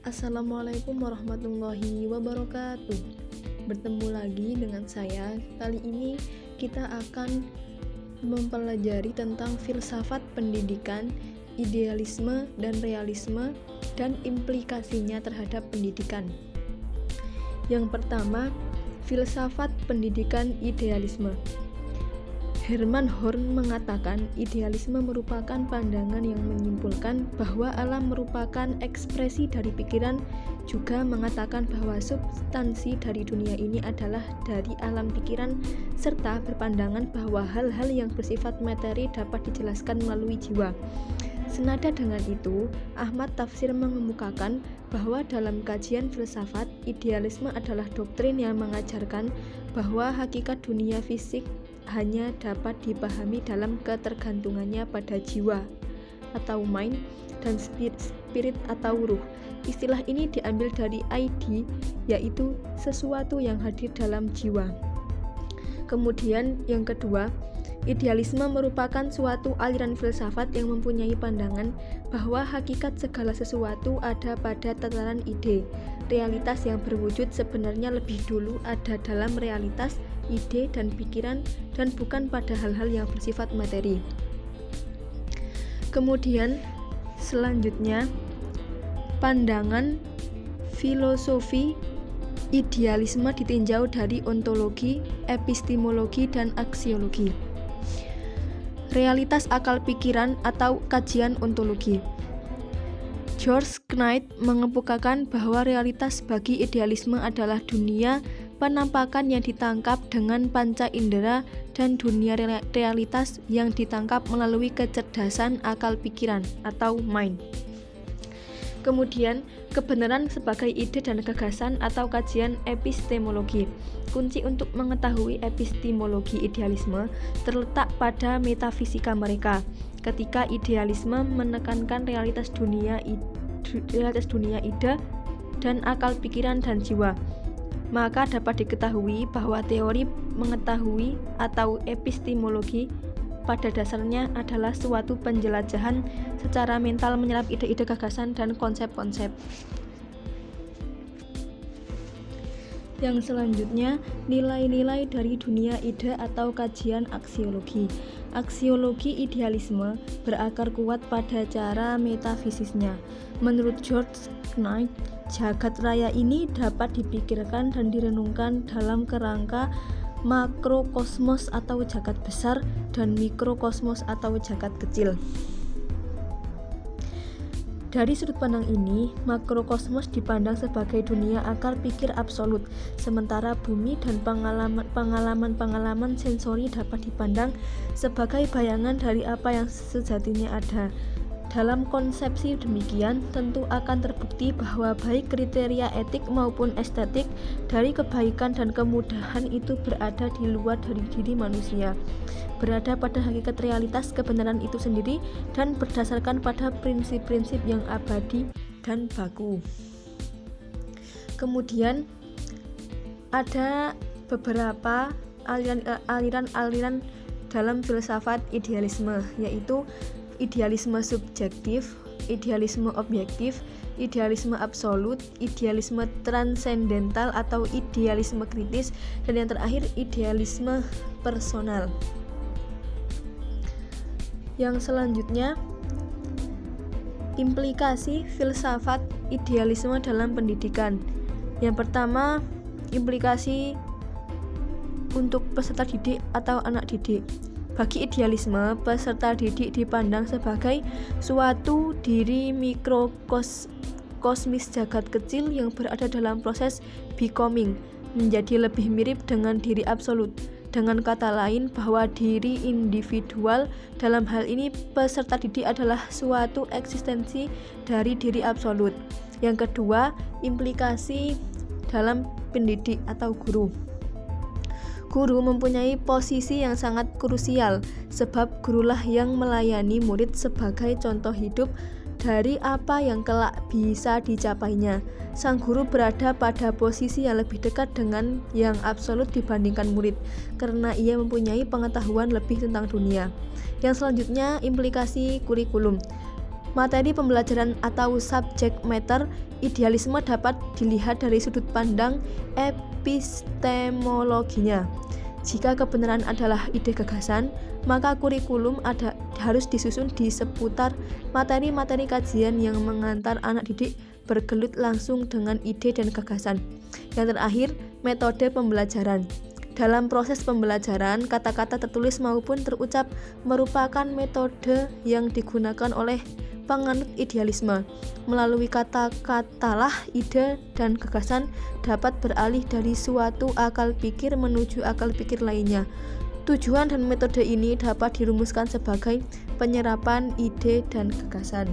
Assalamualaikum warahmatullahi wabarakatuh. Bertemu lagi dengan saya. Kali ini kita akan mempelajari tentang filsafat pendidikan, idealisme dan realisme, dan implikasinya terhadap pendidikan. Yang pertama, filsafat pendidikan idealisme. Hermann Horn mengatakan idealisme merupakan pandangan yang menyimpulkan bahwa alam merupakan ekspresi dari pikiran, juga mengatakan bahwa substansi dari dunia ini adalah dari alam pikiran, serta berpandangan bahwa hal-hal yang bersifat materi dapat dijelaskan melalui jiwa. Senada dengan itu, Ahmad Tafsir mengemukakan bahwa dalam kajian filsafat, idealisme adalah doktrin yang mengajarkan bahwa hakikat dunia fisik hanya dapat dipahami dalam ketergantungannya pada jiwa atau mind dan spirit atau ruh. Istilah ini diambil dari ID, yaitu sesuatu yang hadir dalam jiwa. Kemudian yang kedua, idealisme merupakan suatu aliran filsafat yang mempunyai pandangan bahwa hakikat segala sesuatu ada pada tataran ide. Realitas yang berwujud sebenarnya lebih dulu ada dalam realitas, ide, dan pikiran, dan bukan pada hal-hal yang bersifat materi. Kemudian selanjutnya, pandangan filosofi idealisme ditinjau dari ontologi, epistemologi, dan aksiologi. Realitas akal pikiran atau kajian ontologi. George Knight mengemukakan bahwa realitas bagi idealisme adalah dunia penampakan yang ditangkap dengan panca indera dan dunia realitas yang ditangkap melalui kecerdasan akal pikiran atau mind. Kemudian, kebenaran sebagai ide dan gagasan atau kajian epistemologi. Kunci untuk mengetahui epistemologi idealisme terletak pada metafisika mereka. Ketika idealisme menekankan realitas dunia ide dan akal pikiran dan jiwa, maka dapat diketahui bahwa teori mengetahui atau epistemologi pada dasarnya adalah suatu penjelajahan secara mental menyerap ide-ide, gagasan, dan konsep-konsep. Yang selanjutnya, nilai-nilai dari dunia ide atau kajian aksiologi. Aksiologi idealisme berakar kuat pada cara metafisisnya. Menurut George Knight, jagat raya ini dapat dipikirkan dan direnungkan dalam kerangka makrokosmos atau jagat besar dan mikrokosmos atau jagat kecil. Dari sudut pandang ini, makrokosmos dipandang sebagai dunia akal pikir absolut, sementara bumi dan pengalaman-pengalaman sensori dapat dipandang sebagai bayangan dari apa yang sejatinya ada. Dalam konsepsi demikian, tentu akan terbukti bahwa baik kriteria etik maupun estetik dari kebaikan dan kemudahan itu berada di luar dari diri manusia, berada pada hakikat realitas kebenaran itu sendiri dan berdasarkan pada prinsip-prinsip yang abadi dan baku. Kemudian ada beberapa aliran-aliran dalam filsafat idealisme, yaitu idealisme subjektif, idealisme objektif, idealisme absolut, idealisme transendental atau idealisme kritis, dan yang terakhir idealisme personal. Yang selanjutnya, implikasi filsafat idealisme dalam pendidikan. Yang pertama, implikasi untuk peserta didik atau anak didik. Bagi idealisme, peserta didik dipandang sebagai suatu diri mikrokosmis jagat kecil yang berada dalam proses becoming, menjadi lebih mirip dengan diri absolut. Dengan kata lain, bahwa diri individual dalam hal ini peserta didik adalah suatu eksistensi dari diri absolut. Yang kedua, implikasi dalam pendidik atau guru. Guru mempunyai posisi yang sangat krusial, sebab gurulah yang melayani murid sebagai contoh hidup dari apa yang kelak bisa dicapainya. Sang guru berada pada posisi yang lebih dekat dengan yang absolut dibandingkan murid, karena ia mempunyai pengetahuan lebih tentang dunia. Yang selanjutnya, implikasi kurikulum. materi pembelajaran atau subject matter idealisme dapat dilihat dari sudut pandang epistemologinya. Jika kebenaran adalah ide gagasan, maka kurikulum harus disusun di seputar materi-materi kajian yang mengantar anak didik bergelut langsung dengan ide dan gagasan. Yang terakhir, metode pembelajaran. Dalam proses pembelajaran, kata-kata tertulis maupun terucap merupakan metode yang digunakan oleh penganut idealisme. Melalui kata-katalah ide dan gagasan dapat beralih dari suatu akal pikir menuju akal pikir lainnya. Tujuan dan metode ini dapat dirumuskan sebagai penyerapan ide dan gagasan.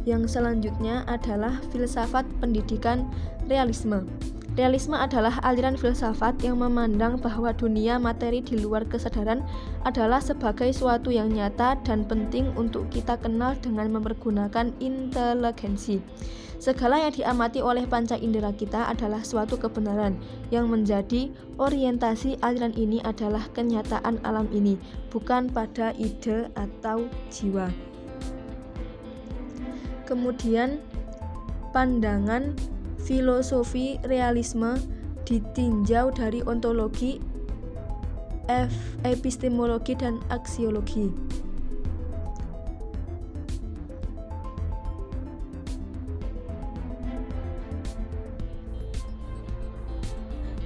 Yang selanjutnya adalah filsafat pendidikan realisme. Realisme adalah aliran filsafat yang memandang bahwa dunia materi di luar kesadaran adalah sebagai suatu yang nyata dan penting untuk kita kenal dengan mempergunakan inteligensi. Segala yang diamati oleh panca indera kita adalah suatu kebenaran. Yang menjadi orientasi aliran ini adalah kenyataan alam ini, bukan pada ide atau jiwa. Kemudian pandangan filosofi realisme ditinjau dari ontologi, epistemologi, dan aksiologi.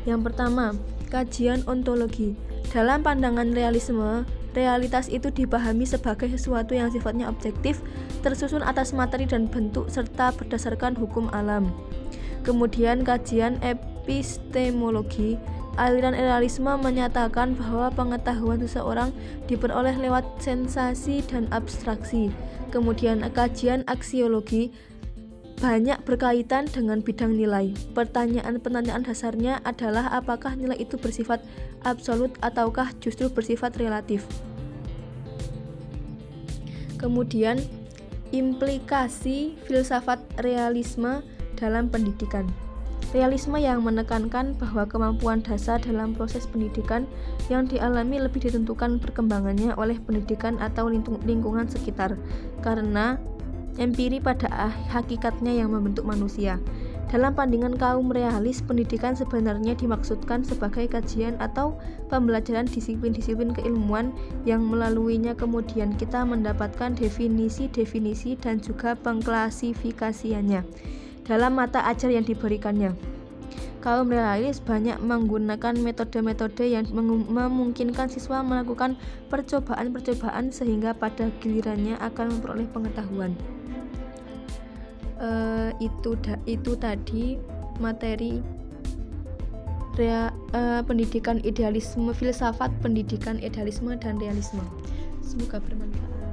Yang pertama, kajian ontologi. Dalam pandangan realisme, realitas itu dipahami sebagai sesuatu yang sifatnya objektif, tersusun atas materi dan bentuk, serta berdasarkan hukum alam. Kemudian kajian epistemologi. Aliran realisme menyatakan bahwa pengetahuan seseorang diperoleh lewat sensasi dan abstraksi. Kemudian kajian aksiologi banyak berkaitan dengan bidang nilai. Pertanyaan-pertanyaan dasarnya adalah apakah nilai itu bersifat absolut ataukah justru bersifat relatif. Kemudian implikasi filsafat realisme dalam pendidikan. Realisme yang menekankan bahwa kemampuan dasar dalam proses pendidikan yang dialami lebih ditentukan perkembangannya oleh pendidikan atau lingkungan sekitar, karena empiri pada hakikatnya yang membentuk manusia. Dalam pandangan kaum realis, pendidikan sebenarnya dimaksudkan sebagai kajian atau pembelajaran disiplin-disiplin keilmuan yang melaluinya kemudian kita mendapatkan definisi-definisi dan juga pengklasifikasiannya dalam mata ajar yang diberikannya. Kaum realis banyak menggunakan metode-metode yang memungkinkan siswa melakukan percobaan-percobaan sehingga pada gilirannya akan memperoleh pengetahuan. Itu tadi materi pendidikan idealisme, filsafat pendidikan idealisme dan realisme. Semoga bermanfaat.